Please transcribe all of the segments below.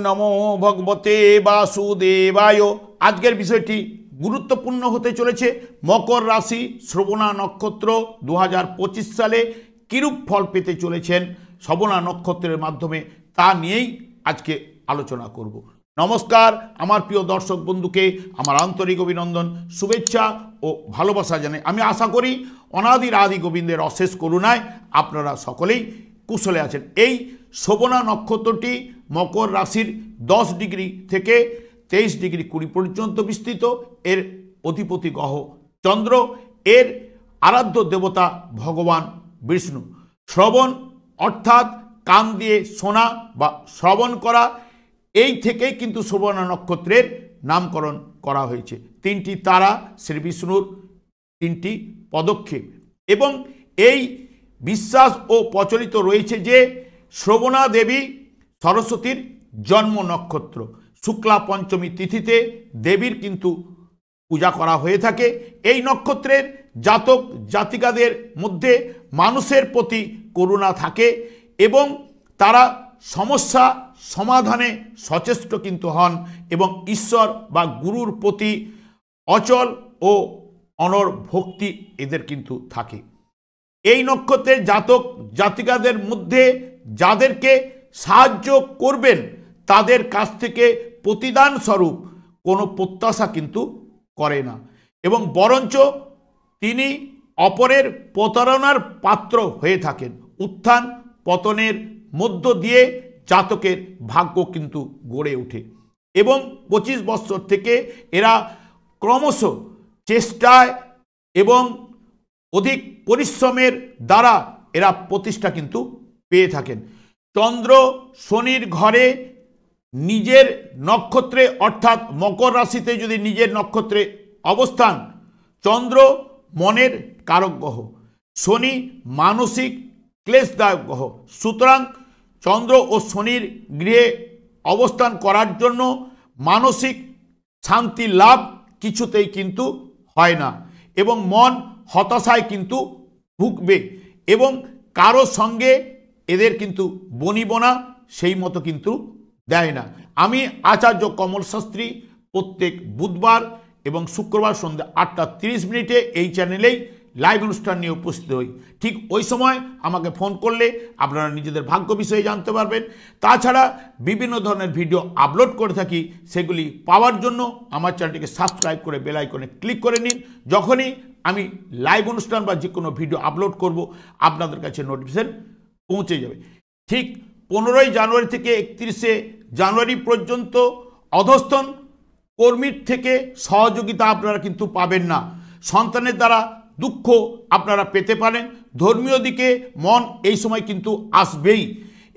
নমো ভগবতে বাসুদেবায়। আজকের বিষয়টি গুরুত্বপূর্ণ হতে চলেছে। মকর রাশি শ্রবণা নক্ষত্র 2025 সালে কিরূপ ফল পেতে চলেছেন শ্রবণা নক্ষত্রের মাধ্যমে, তা নিয়েই আজকে আলোচনা করব। নমস্কার আমার প্রিয় দর্শক বন্ধুকে আমার আন্তরিক অভিনন্দন, শুভেচ্ছা ও ভালোবাসা জানাই। আমি আশা করি অনাদির আদি গোবিন্দের অশেষ করুণায় আপনারা সকলেই কুশলে আছেন। এই শ্রবণা নক্ষত্রটি মকর রাশির 10 ডিগ্রি থেকে 23 ডিগ্রি 20 পর্যন্ত বিস্তৃত। এর অধিপতি গ্রহ চন্দ্র, এর আরাধ্য দেবতা ভগবান বিষ্ণু। শ্রবণ অর্থাৎ কান দিয়ে শোনা বা শ্রবণ করা, এই থেকেই কিন্তু শ্রবণা নক্ষত্রের নামকরণ করা হয়েছে। 3টি তারা শ্রী বিষ্ণুর 3টি পদক্ষেপ, এবং এই বিশ্বাস ও প্রচলিত রয়েছে যে শ্রবণা দেবী সরস্বতীর জন্ম নক্ষত্র। শুক্লা পঞ্চমী তিথিতে দেবীর কিন্তু পূজা করা হয়ে থাকে। এই নক্ষত্রের জাতক জাতিকাদের মধ্যে মানুষের প্রতি করুণা থাকে এবং তারা সমস্যা সমাধানে সচেষ্ট কিন্তু হন, এবং ঈশ্বর বা গুরুর প্রতি অচল ও অনর ভক্তি এদের কিন্তু থাকে। এই নক্ষত্রের জাতক জাতিকাদের মধ্যে যাদেরকে সাহায্য করবেন তাদের কাছ থেকে প্রতিদান স্বরূপ কোনো প্রত্যাশা কিন্তু করে না, এবং বরঞ্চ তিনি অপরের প্রতারণার পাত্র হয়ে থাকেন। উত্থান পতনের মধ্য দিয়ে জাতকের ভাগ্য কিন্তু গড়ে ওঠে, এবং 25 বছর থেকে এরা ক্রমশ চেষ্টায় এবং অধিক পরিশ্রমের দ্বারা এরা প্রতিষ্ঠা কিন্তু পেয়ে থাকেন। চন্দ্র শনির ঘরে নিজের নক্ষত্রে অর্থাৎ মকর রাশিতে যদি নিজের নক্ষত্রে অবস্থান, চন্দ্র মনের কারক গ্রহ, শনি মানসিক ক্লেশদায়ক গ্রহ। সুতরাং চন্দ্র ও শনির গৃহে অবস্থান করার জন্য মানসিক শান্তি লাভ কিছুতেই কিন্তু হয় না, এবং মন হতাশায় কিন্তু ভুগবে, এবং কারো সঙ্গে এদের কিন্তু বনিবনা সেই মতো কিন্তু দেয় না। আমি আচার্য কমল শাস্ত্রী প্রত্যেক বুধবার এবং শুক্রবার সন্ধ্যা 8:30 এই চ্যানেলেই লাইভ অনুষ্ঠান নিয়ে উপস্থিত হই। ঠিক ওই সময় আমাকে ফোন করলে আপনারা নিজেদের ভাগ্য বিষয়ে জানতে পারবেন। তাছাড়া বিভিন্ন ধরনের ভিডিও আপলোড করে থাকি, সেগুলি পাওয়ার জন্য আমার চ্যানেলটিকে সাবস্ক্রাইব করে বেল আইকনে ক্লিক করে নিন। যখনই আমি লাইভ অনুষ্ঠান বা যে কোনো ভিডিও আপলোড করব আপনাদের কাছে নোটিফিকেশন পৌঁছে যাবে। ঠিক 15ই জানুয়ারি থেকে 31শে জানুয়ারি পর্যন্ত অধস্তন কর্মীর থেকে সহযোগিতা আপনারা কিন্তু পাবেন না। সন্তানের দ্বারা দুঃখ আপনারা পেতে পারেন। ধর্মীয় দিকে মন এই সময় কিন্তু আসবেই,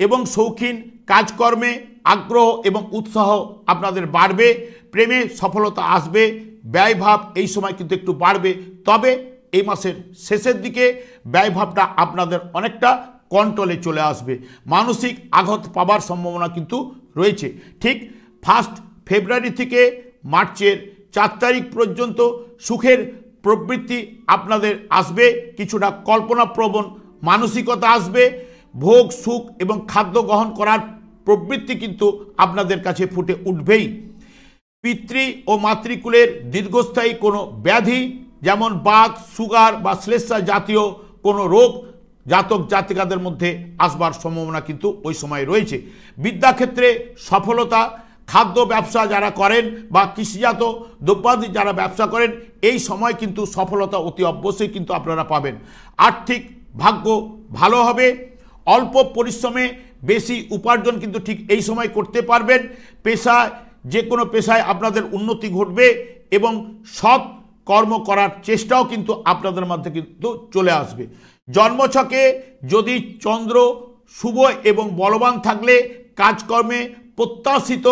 এবং শৌখিন কাজকর্মে আগ্রহ এবং উৎসাহ আপনাদের বাড়বে। প্রেমে সফলতা আসবে। ব্যয়ভাব এই সময় কিন্তু একটু বাড়বে, তবে এই মাসের শেষের দিকে ব্যয়ভাবটা আপনাদের অনেকটা কন্ট্রোলে চলে আসবে। মানসিক আঘাত পাবার সম্ভাবনা কিন্তু রয়েছে। ঠিক 1 ফেব্রুয়ারি থেকে মার্চের 4 তারিখ পর্যন্ত সুখের প্রবৃত্তি আপনাদের আসবে। কিছুটা কল্পনাপ্রবণ মানসিকতা আসবে। ভোগ সুখ এবং খাদ্য গ্রহণ করার প্রবৃত্তি কিন্তু আপনাদের কাছে ফুটে উঠবেই। পিতৃ ও মাতৃকুলের দীর্ঘস্থায়ী কোনো ব্যাধি, যেমন বাত, সুগার বা শ্লেষ্মা জাতীয় কোনো রোগ জাতক জাতিকাদের মধ্যে আসবার সম্ভাবনা কিন্তু ওই সময় রয়েছে। বিদ্যাক্ষেত্রে সফলতা, খাদ্য ব্যবসা যারা করেন বা কৃষিজাত দ্রব্যাদি যারা ব্যবসা করেন, এই সময় কিন্তু সফলতা অতি অবশ্যই কিন্তু আপনারা পাবেন। আর্থিক ভাগ্য ভালো হবে। অল্প পরিশ্রমে বেশি উপার্জন কিন্তু ঠিক এই সময় করতে পারবেন। পেশায় যে কোনো পেশায় আপনাদের উন্নতি ঘটবে, এবং সৎ কর্ম করার চেষ্টাও কিন্তু আপনাদের মধ্যে কিন্তু চলে আসবে। জন্মছকে যদি চন্দ্র শুভ এবং বলবান থাকলে কাজকর্মে প্রত্যাশিত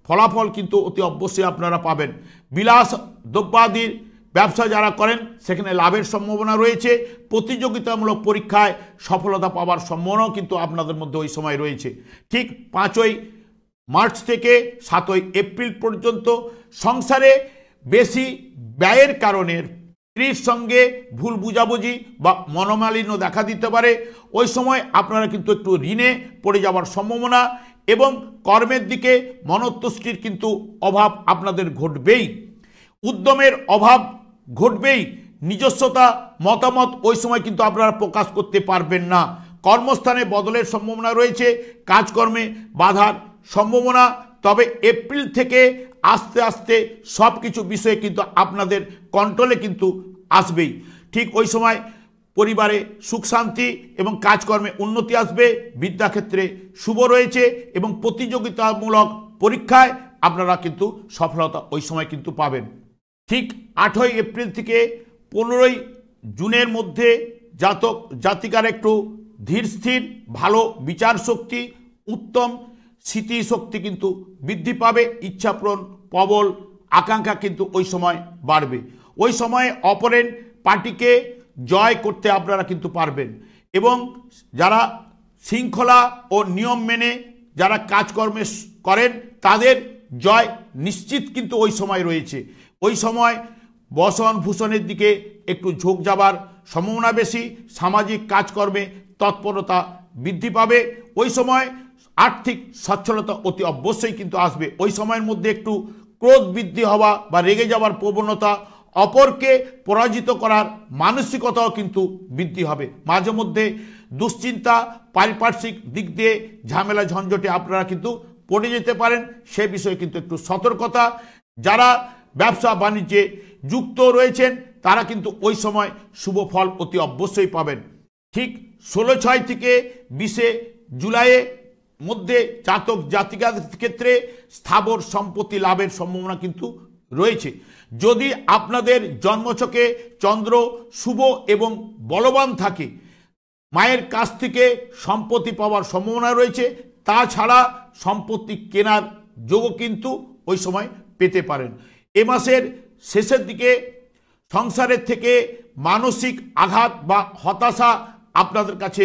ফলাফল কিন্তু অতি অবশ্যই আপনারা পাবেন। বিলাস দ্রব্যাদির ব্যবসা যারা করেন সেখানে লাভের সম্ভাবনা রয়েছে। প্রতিযোগিতামূলক পরীক্ষায় সফলতা পাওয়ার সম্ভাবনাও কিন্তু আপনাদের মধ্যে ওই সময় রয়েছে। ঠিক 5ই মার্চ থেকে 7ই এপ্রিল পর্যন্ত সংসারে বেশি ব্যয়ের কারণে স্ত্রীর সঙ্গে ভুল বুঝাবুঝি বা মনোমালিন্য দেখা দিতে পারে। ওই সময় আপনারা কিন্তু একটু ঋণে পড়ে যাওয়ার সম্ভাবনা, এবং কর্মের দিকে মনতুষ্টির কিন্তু অভাব আপনাদের ঘটবেই, উদ্যমের অভাব ঘটবেই, নিজস্বতা মতামত ওই সময় কিন্তু আপনারা প্রকাশ করতে পারবেন না। কর্মস্থানে বদলের সম্ভাবনা রয়েছে, কাজকর্মে বাধার সম্ভাবনা, তবে এপ্রিল থেকে আস্তে আস্তে সব কিছু বিষয়ে কিন্তু আপনাদের কন্ট্রোলে কিন্তু আসবেই। ঠিক ওই সময় পরিবারে সুখ শান্তি এবং কাজকর্মে উন্নতি আসবে, বিদ্যাক্ষেত্রে শুভ রয়েছে এবং প্রতিযোগিতামূলক পরীক্ষায় আপনারা কিন্তু সফলতা ওই সময় কিন্তু পাবেন। ঠিক 8ই এপ্রিল থেকে 15ই জুনের মধ্যে জাতক জাতিকার একটু ধীর স্থির, ভালো বিচার শক্তি, উত্তম স্মৃতিশক্তি কিন্তু বৃদ্ধি পাবে, ইচ্ছাপূরণ প্রবল আকাঙ্ক্ষা কিন্তু ওই সময় বাড়বে। ওই সময়ে অপোনেন্ট পার্টিকে জয় করতে আপনারা কিন্তু পারবেন এবং যারা শৃঙ্খলা ও নিয়ম মেনে যারা কাজকর্মে করেন তাদের জয় নিশ্চিত কিন্তু ওই সময় রয়েছে। ওই সময় বসন ভূষণের দিকে একটু ঝোঁক যাবার সম্ভাবনা বেশি, সামাজিক কাজকর্মে তৎপরতা বৃদ্ধি পাবে। ওই সময় আর্থিক সচ্ছলতা অতি অবশ্যই কিন্তু আসবে। ওই সময়ের মধ্যে একটু ক্রোধ বৃদ্ধি হওয়া বা রেগে যাওয়ার প্রবণতা, অপরকে পরাজিত করার মানসিকতাও কিন্তু বৃদ্ধি হবে। মাঝে মধ্যে দুশ্চিন্তা, পারিপার্শ্বিক দিক দিয়ে ঝামেলা ঝঞ্ঝটে আপনারা কিন্তু পড়ে যেতে পারেন, সে বিষয়ে কিন্তু একটু সতর্কতা। যারা ব্যবসা বাণিজ্যে যুক্ত রয়েছেন তারা কিন্তু ওই সময় শুভ ফল অতি অবশ্যই পাবেন। ঠিক 16/6 থেকে 20 জুলাইয়ের মধ্যে জাতক জাতিকাদের ক্ষেত্রে স্থাবর সম্পত্তি লাভের সম্ভাবনা কিন্তু রয়েছে। যদি আপনাদের জন্মছকে চন্দ্র শুভ এবং বলবান থাকে, মায়ের কাছ থেকে সম্পত্তি পাওয়ার সম্ভাবনা রয়েছে। তাছাড়া সম্পত্তি কেনার যোগও কিন্তু ওই সময় পেতে পারেন। এ মাসের শেষের দিকে সংসারের থেকে মানসিক আঘাত বা হতাশা আপনাদের কাছে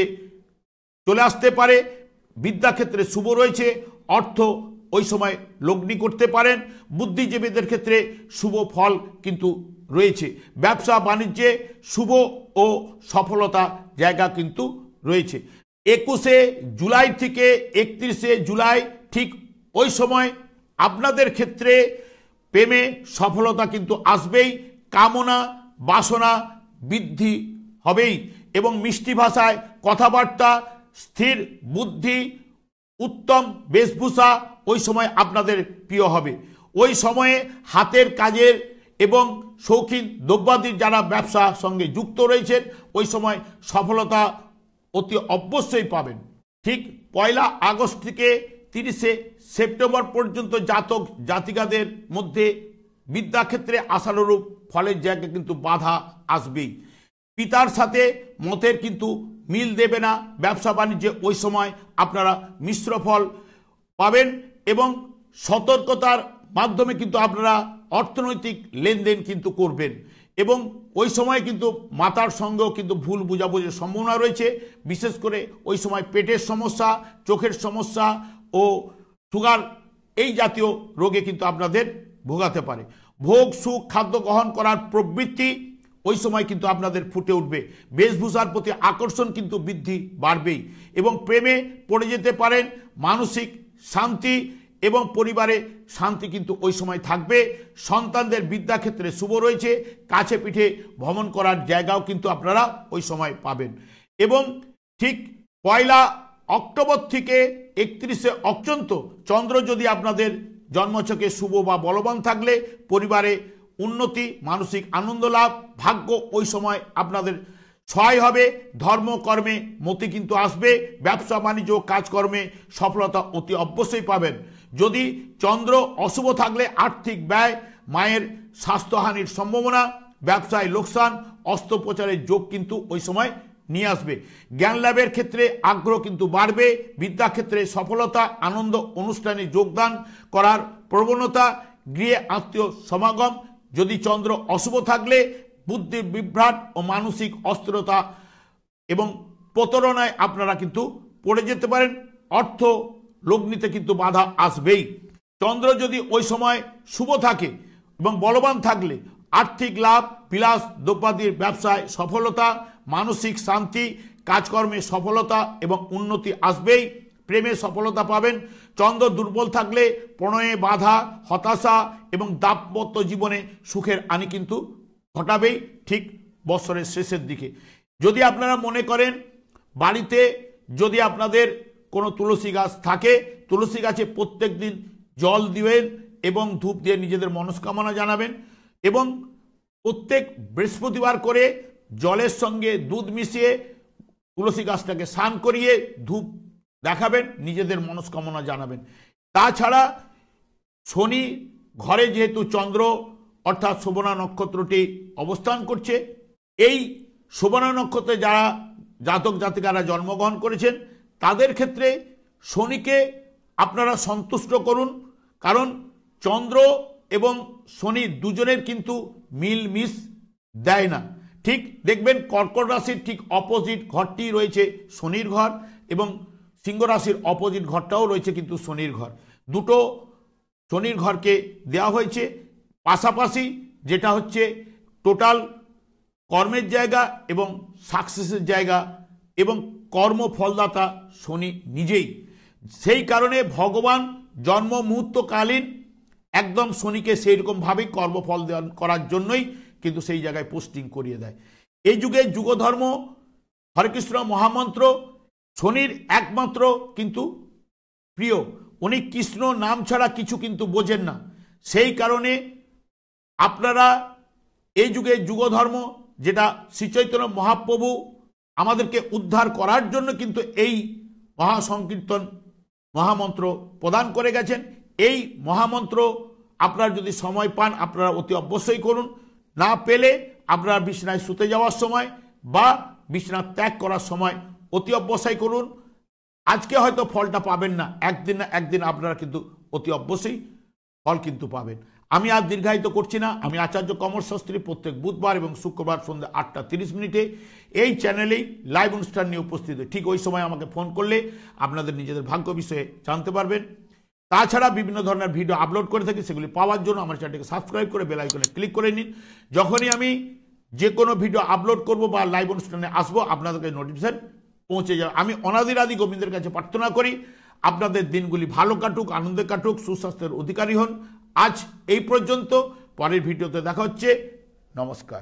চলে আসতে পারে। বিদ্যাক্ষেত্রে শুভ রয়েছে, অর্থ ওই সময় লগ্নি করতে পারেন। বুদ্ধিজীবীদের ক্ষেত্রে শুভ ফল কিন্তু রয়েছে। ব্যবসা বাণিজ্যে শুভ ও সফলতা জায়গা কিন্তু রয়েছে। 21 জুলাই থেকে 31 জুলাই ঠিক ওই সময় আপনাদের ক্ষেত্রে প্রেমে সফলতা কিন্তু আসবেই, কামনা বাসনা বৃদ্ধি হবেই এবং মিষ্টি ভাষায় কথাবার্তা, স্থির বুদ্ধি, উত্তম বেশভূষা ওই সময় আপনাদের প্রিয় হবে। ওই সময়ে হাতের কাজের এবং শৌখিন দ্রব্যাদির যারা ব্যবসার সঙ্গে যুক্ত রয়েছেন ওই সময় সফলতা অতি অবশ্যই পাবেন। ঠিক 1 আগস্ট থেকে 30 সেপ্টেম্বর পর্যন্ত জাতক জাতিকাদের মধ্যে বিদ্যাক্ষেত্রে আশানুরূপ ফলের জায়গায় কিন্তু বাধা আসবেই। পিতার সাথে মতের কিন্তু মিল দেবে না। ব্যবসা বাণিজ্যে ওই সময় আপনারা মিশ্র ফল পাবেন এবং সতর্কতার মাধ্যমে কিন্তু আপনারা অর্থনৈতিক লেনদেন কিন্তু করবেন এবং ওই সময় কিন্তু মাতার সঙ্গেও কিন্তু ভুল বোঝাবুঝির সম্ভাবনা রয়েছে। বিশেষ করে ওই সময় পেটের সমস্যা, চোখের সমস্যা ও সুগার এই জাতীয় রোগে কিন্তু আপনাদের ভোগাতে পারে। ভোগ সুখ খাদ্য গ্রহণ করার প্রবৃত্তি ওই সময় কিন্তু আপনাদের ফুটে উঠবে। বেশভূষার প্রতি আকর্ষণ কিন্তু বৃদ্ধি বাড়বেই এবং প্রেমে পড়ে যেতে পারেন। মানসিক শান্তি এবং পরিবারে শান্তি কিন্তু ওই সময় থাকবে। সন্তানদের বিদ্যাক্ষেত্রে শুভ রয়েছে, কাছে পিঠে ভ্রমণ করার জায়গাও কিন্তু আপনারা ওই সময় পাবেন এবং ঠিক 1 অক্টোবর থেকে 31 পর্যন্ত চন্দ্র যদি আপনাদের জন্মছকে শুভ বা বলবান থাকলে পরিবারে উন্নতি, মানসিক আনন্দ লাভ, ভাগ্য ওই সময় আপনাদের সহায় হবে। ধর্মকর্মে মতি কিন্তু আসবে। ব্যবসা বাণিজ্য কাজকর্মে সফলতা অতি অবশ্যই পাবেন। যদি চন্দ্র অশুভ থাকলে আর্থিক ব্যয়, মায়ের স্বাস্থ্যহানির সম্ভাবনা, ব্যবসায় লোকসান, অস্ত্রোপচারের যোগ কিন্তু ওই সময় নিয়ে আসবে। জ্ঞান লাভের ক্ষেত্রে আগ্রহ কিন্তু বাড়বে। বিদ্যাক্ষেত্রে সফলতা, আনন্দ অনুষ্ঠানে যোগদান করার প্রবণতা, গৃহে আত্মীয় সমাগম। যদি চন্দ্র অশুভ থাকলে বুদ্ধির বিভ্রাট ও মানসিক অস্থিরতা এবং প্রতারণায় আপনারা কিন্তু পড়ে যেতে পারেন। অর্থ লগ্নিতে কিন্তু বাধা আসবেই। চন্দ্র যদি ওই সময় শুভ থাকে এবং বলবান থাকলে আর্থিক লাভ, বিলাস দ্রব্যাদির ব্যবসায় সফলতা, মানসিক শান্তি, কাজকর্মে সফলতা এবং উন্নতি আসবেই। প্রেমে সফলতা পাবেন। চন্দ্র দুর্বল থাকলে প্রণয়ে বাধা, হতাশা এবং দাম্পত্য জীবনে সুখের আনি কিন্তু ঘটাবেই ঠিক বছরের শেষের দিকে। যদি আপনারা মনে করেন বাড়িতে যদি আপনাদের কোনো তুলসী গাছ থাকে, তুলসী গাছে প্রত্যেক দিন জল দিবেন এবং ধূপ দিয়ে নিজেদের মনস্কামনা জানাবেন এবং প্রত্যেক বৃহস্পতিবার করে জলের সঙ্গে দুধ মিশিয়ে তুলসী গাছটাকে স্নান করিয়ে ধূপ দেখাবেন, নিজেদের মনস্কামনা জানাবেন। তাছাড়া শনি ঘরে যেহেতু চন্দ্র অর্থাৎ শোভনা নক্ষত্রটি অবস্থান করছে, এই শোভনা নক্ষত্রে যারা জাতক জাতিকারা জন্মগ্রহণ করেছেন তাদের ক্ষেত্রে শনিকে আপনারা সন্তুষ্ট করুন, কারণ চন্দ্র এবং শনি দুজনের কিন্তু মিল মিস দেয় না। ঠিক দেখবেন কর্কট রাশির ঠিক অপোজিট ঘরটি রয়েছে শনির ঘর এবং সিংহ রাশির অপোজিট ঘরটাও রয়েছে কিন্তু শনির ঘর। দুটো শনির ঘরকে দেওয়া হয়েছে পাশাপাশি, যেটা হচ্ছে টোটাল কর্মের জায়গা এবং সাকসেসের জায়গা এবং কর্মফলদাতা শনি নিজেই। সেই কারণে ভগবান জন্ম মুহূর্তকালীন একদম শনিকে সেই রকমভাবেই কর্মফল করার জন্যই কিন্তু সেই জায়গায় পোস্টিং করিয়ে দেয়। এই যুগে যুগধর্ম হরেকৃষ্ণ মহামন্ত্র শনির একমাত্র কিন্তু প্রিয়, উনি কৃষ্ণ নাম ছাড়া কিছু কিন্তু বোঝেন না। সেই কারণে আপনারা এই যুগে যুগধর্ম যেটা শ্রীচৈতন্য মহাপ্রভু আমাদেরকে উদ্ধার করার জন্য কিন্তু এই মহাসংকীর্তন মহামন্ত্র প্রদান করে গেছেন। এই মহামন্ত্র আপনারা যদি সময় পান আপনারা অতি অবশ্যই করুন, না পেলে আপনারা বিছানায় শুতে যাওয়ার সময় বা বিছানা ত্যাগ করার সময় অতি অবশ্যই করুন। আজকে হয়তো ফলটা পাবেন না, একদিন না একদিন আপনারা কিন্তু অতি অবশ্যই ফল কিন্তু পাবেন। আমি আর দীর্ঘায়িত করছি না। আমি আচার্য কমল শাস্ত্রী প্রত্যেক বুধবার এবং শুক্রবার সন্ধ্যা 8:30 এই চ্যানেলেই লাইভ অনুষ্ঠান নিয়ে উপস্থিত হই। ঠিক ওই সময় আমাকে ফোন করলে আপনাদের নিজেদের ভাগ্য বিষয়ে জানতে পারবেন। তাছাড়া বিভিন্ন ধরনের ভিডিও আপলোড করে থাকি, সেগুলি পাওয়ার জন্য আমার চ্যানেলটিকে সাবস্ক্রাইব করে বেল আইকনে ক্লিক করে নিন। যখনই আমি যে কোনো ভিডিও আপলোড করব বা লাইভ অনুষ্ঠানে আসবো আপনাদেরকে নোটিফিকেশন পৌঁছে যাবে। আমি অনাদিরাদি গোবিন্দের কাছে প্রার্থনা করি আপনাদের দিনগুলি ভালো কাটুক, আনন্দে কাটুক, সুস্বাস্থ্যের অধিকারী হন। আজ এই পর্যন্ত, পরের ভিডিওতে দেখা হচ্ছে। নমস্কার।